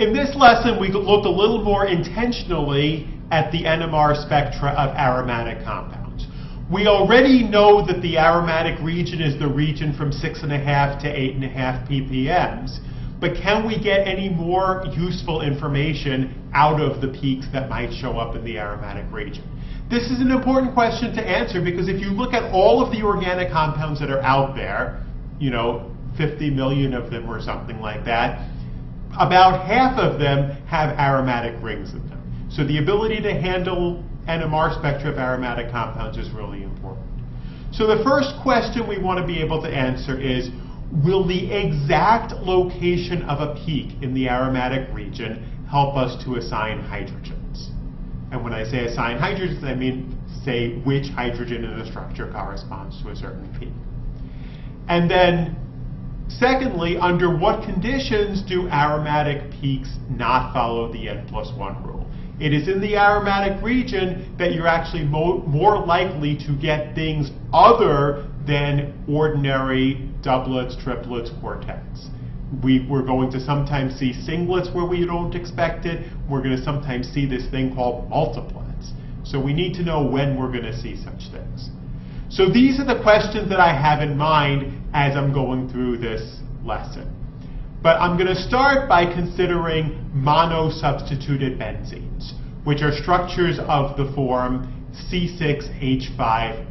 In this lesson, we looked a little more intentionally at the NMR spectra of aromatic compounds. We already know that the aromatic region is the region from 6.5 to 8.5 ppms, but can we get any more useful information out of the peaks that might show up in the aromatic region? This is an important question to answer because if you look at all of the organic compounds that are out there, 50 million of them or something like that, about half of them have aromatic rings in them. So the ability to handle NMR spectra of aromatic compounds is really important. So the first question we want to be able to answer is, will the exact location of a peak in the aromatic region help us to assign hydrogens? And when I say assign hydrogens, I mean say which hydrogen in the structure corresponds to a certain peak. And then secondly, under what conditions do aromatic peaks not follow the N+1 rule? It is in the aromatic region that you're actually more likely to get things other than ordinary doublets, triplets, quartets. We're going to sometimes see singlets where we don't expect it. We're going to sometimes see this thing called multiplets. So we need to know when we're going to see such things. So these are the questions that I have in mind as I'm going through this lesson. But I'm going to start by considering monosubstituted benzenes, which are structures of the form C6H5X.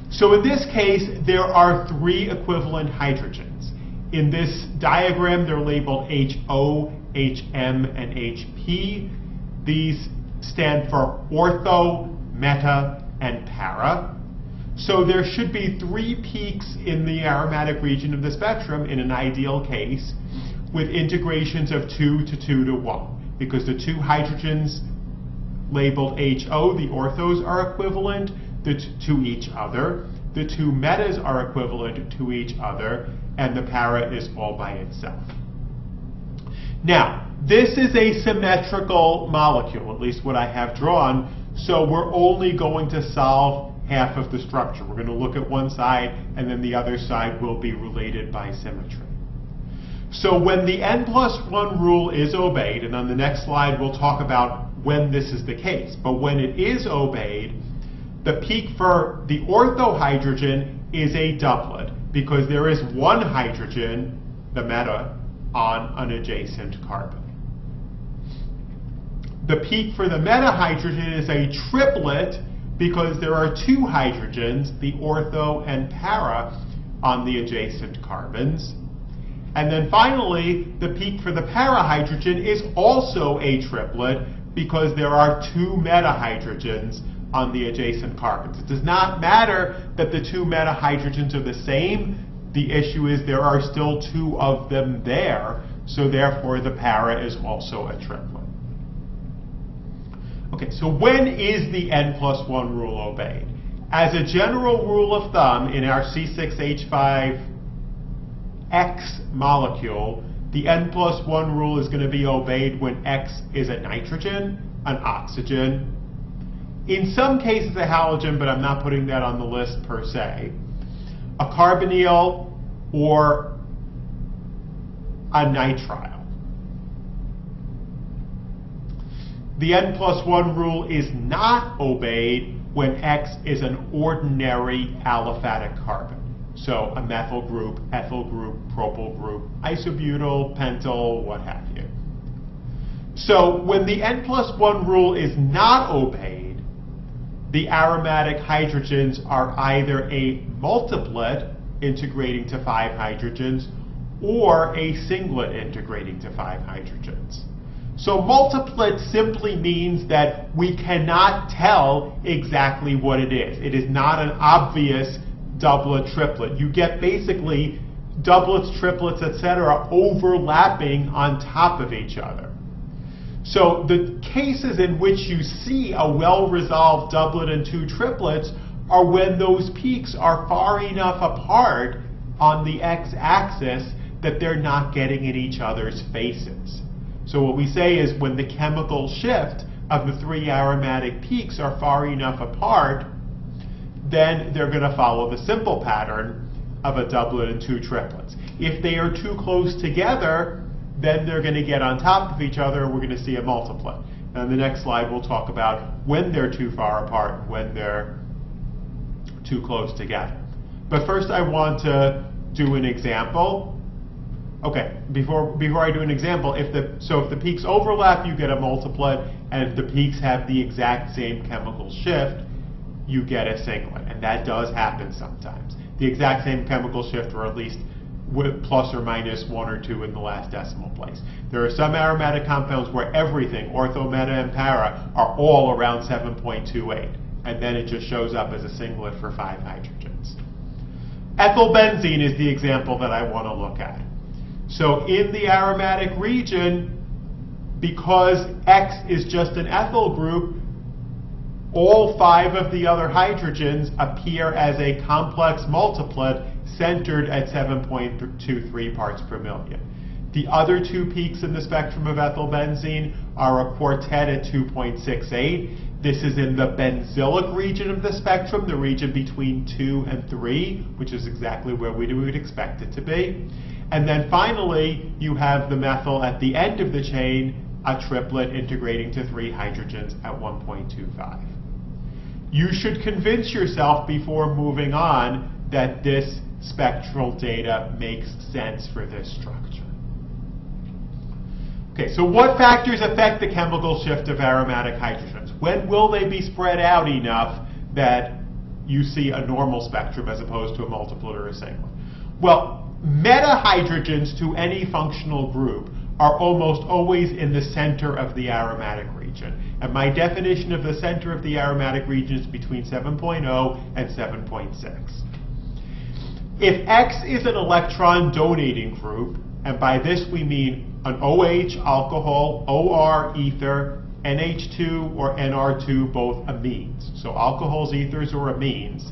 So in this case, there are 3 equivalent hydrogens. In this diagram, they're labeled HO, HM, and HP. These stand for ortho, meta, and para. So there should be 3 peaks in the aromatic region of the spectrum in an ideal case, with integrations of 2 to 2 to 1, because the 2 hydrogens labeled HO, the orthos, are equivalent to each other. The 2 metas are equivalent to each other, and the para is all by itself. Now, this is a symmetrical molecule, at least what I have drawn, so we're only going to solve half of the structure. We're going to look at one side, and then the other side will be related by symmetry. So when the N+1 rule is obeyed, and on the next slide we'll talk about when this is the case, but when it is obeyed, the peak for the ortho hydrogen is a doublet, because there is one hydrogen, the meta, on an adjacent carbon. The peak for the meta hydrogen is a triplet, because there are 2 hydrogens, the ortho and para, on the adjacent carbons. And then finally, the peak for the para hydrogen is also a triplet, because there are 2 meta hydrogens on the adjacent carbons. It does not matter that the 2 meta hydrogens are the same. The issue is there are still 2 of them there, so therefore the para is also a triplet. Okay, so when is the N+1 rule obeyed? As a general rule of thumb, in our C6H5X molecule, the N+1 rule is going to be obeyed when X is a nitrogen, an oxygen, in some cases a halogen, but I'm not putting that on the list per se, a carbonyl, or a nitrile. The N+1 rule is not obeyed when X is an ordinary aliphatic carbon. So a methyl group, ethyl group, propyl group, isobutyl, pentyl, what have you. So when the N+1 rule is not obeyed, the aromatic hydrogens are either a multiplet integrating to 5 hydrogens or a singlet integrating to 5 hydrogens. So multiplet simply means that we cannot tell exactly what it is. It is not an obvious doublet, triplet. You get basically doublets, triplets, etc. overlapping on top of each other. So the cases in which you see a well-resolved doublet and 2 triplets are when those peaks are far enough apart on the x-axis that they're not getting in each other's faces. So what we say is when the chemical shift of the 3 aromatic peaks are far enough apart, then they're going to follow the simple pattern of a doublet and 2 triplets. If they are too close together, then they're going to get on top of each other, and we're going to see a multiplet. And the next slide we'll talk about when they're too far apart and when they're too close together. But first I want to do an example. Okay, before I do an example, if the peaks overlap, you get a multiplet, and if the peaks have the exact same chemical shift, you get a singlet. And that does happen sometimes. The exact same chemical shift, or at least with plus or minus 1 or 2 in the last decimal place. There are some aromatic compounds where everything, ortho, meta, and para, are all around 7.28. And then it just shows up as a singlet for 5 hydrogens. Ethylbenzene is the example that I want to look at. So in the aromatic region, because X is just an ethyl group, all 5 of the other hydrogens appear as a complex multiplet centered at 7.23 parts per million. The other 2 peaks in the spectrum of ethylbenzene are a quartet at 2.68. This is in the benzylic region of the spectrum, the region between 2 and 3, which is exactly where we would expect it to be. And then finally, you have the methyl at the end of the chain, a triplet integrating to 3 hydrogens at 1.25. You should convince yourself before moving on that this spectral data makes sense for this structure. Okay, so what factors affect the chemical shift of aromatic hydrogens? When will they be spread out enough that you see a normal spectrum as opposed to a multiplet or a singlet? Well, meta hydrogens to any functional group are almost always in the center of the aromatic region. And my definition of the center of the aromatic region is between 7.0 and 7.6. If X is an electron donating group, and by this we mean an OH alcohol, OR ether, NH2 or NR2, both amines, so alcohols, ethers, or amines,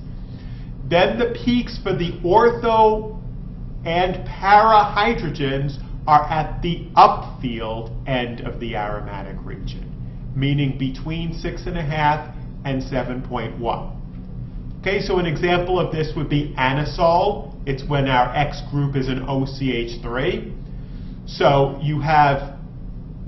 then the peaks for the ortho and para hydrogens are at the upfield end of the aromatic region, meaning between 6.5 and 7.1. Okay, so an example of this would be anisole. It's when our X group is an OCH3. So you have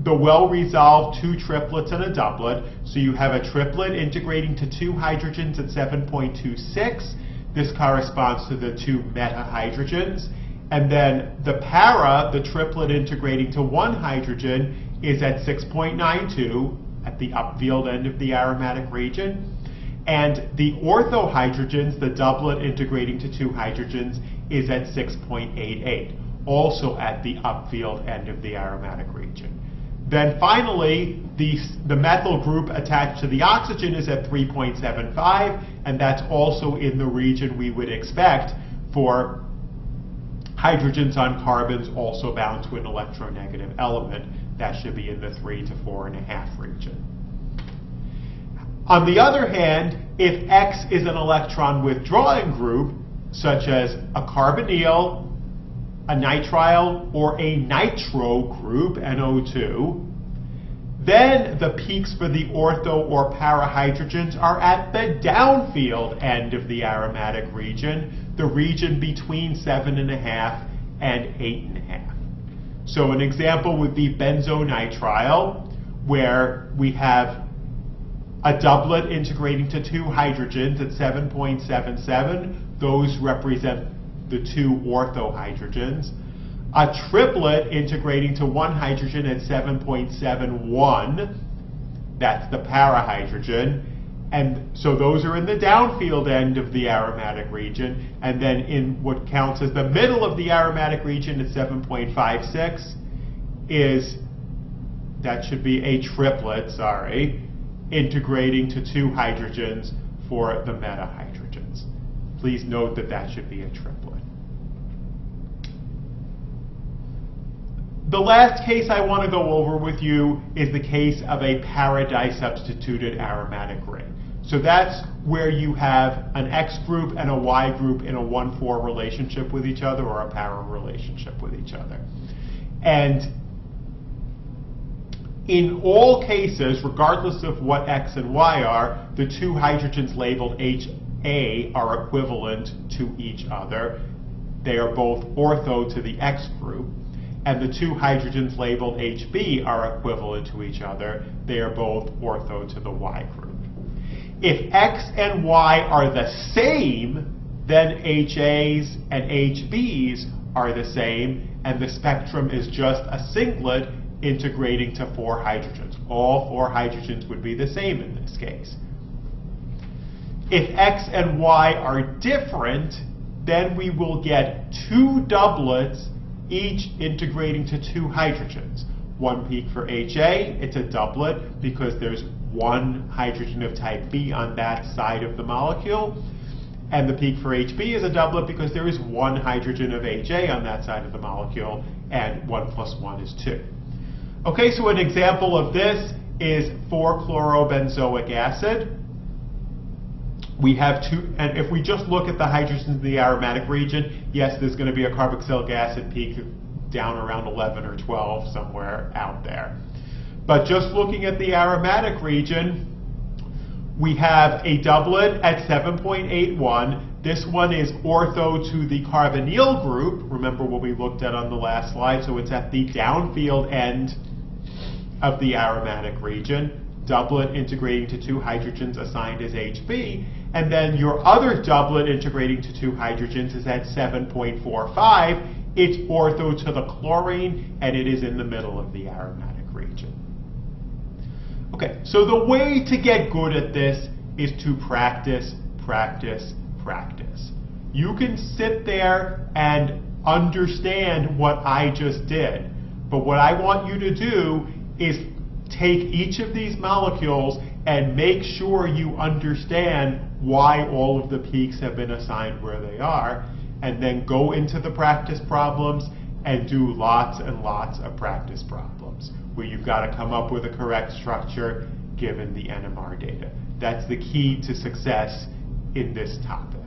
the well-resolved 2 triplets and a doublet. So you have a triplet integrating to 2 hydrogens at 7.26. This corresponds to the 2 meta hydrogens. And then the para, the triplet integrating to 1 hydrogen, is at 6.92 at the upfield end of the aromatic region. And the ortho hydrogens, the doublet integrating to 2 hydrogens, is at 6.88, also at the upfield end of the aromatic region. Then finally, the methyl group attached to the oxygen is at 3.75, and that's also in the region we would expect for hydrogens on carbons also bound to an electronegative element. That should be in the 3 to 4.5 region. On the other hand, if X is an electron withdrawing group, such as a carbonyl, a nitrile, or a nitro group, NO2, then the peaks for the ortho or para hydrogens are at the downfield end of the aromatic region, the region between 7.5 and 8.5. So an example would be benzonitrile, where we have a doublet integrating to 2 hydrogens at 7.77. Those represent the 2 ortho hydrogens. A triplet integrating to 1 hydrogen at 7.71. That's the para hydrogen. And so those are in the downfield end of the aromatic region. And then in what counts as the middle of the aromatic region at 7.56 that should be a triplet, integrating to 2 hydrogens for the meta hydrogens. Please note that that should be a triplet. The last case I want to go over with you is the case of a para-disubstituted aromatic ring. So that's where you have an X group and a Y group in a 1,4 relationship with each other, or a para relationship with each other. And in all cases, regardless of what X and Y are, the 2 hydrogens labeled HA are equivalent to each other. They are both ortho to the X group. and the two hydrogens labeled HB are equivalent to each other. They are both ortho to the Y group. If X and Y are the same, then HAs and HBs are the same, and the spectrum is just a singlet integrating to 4 hydrogens. All 4 hydrogens would be the same in this case. If X and Y are different, then we will get 2 doublets, each integrating to 2 hydrogens. One peak for HA, it's a doublet because there's 1 hydrogen of type B on that side of the molecule. And the peak for HB is a doublet because there is 1 hydrogen of HA on that side of the molecule, and 1 plus 1 is 2. Okay, so an example of this is 4-chlorobenzoic acid. We have 2, and if we just look at the hydrogens in the aromatic region, yes, there's going to be a carboxylic acid peak down around 11 or 12, somewhere out there. But just looking at the aromatic region, we have a doublet at 7.81. This one is ortho to the carbonyl group. Remember what we looked at on the last slide, so it's at the downfield end of the aromatic region. Doublet integrating to 2 hydrogens assigned as HB. And then your other doublet integrating to 2 hydrogens is at 7.45. It's ortho to the chlorine, and it is in the middle of the aromatic region. Okay, so the way to get good at this is to practice, practice, practice. You can sit there and understand what I just did, but what I want you to do is take each of these molecules and make sure you understand why all of the peaks have been assigned where they are, and then go into the practice problems and do lots and lots of practice problems where you've got to come up with a correct structure given the NMR data. That's the key to success in this topic.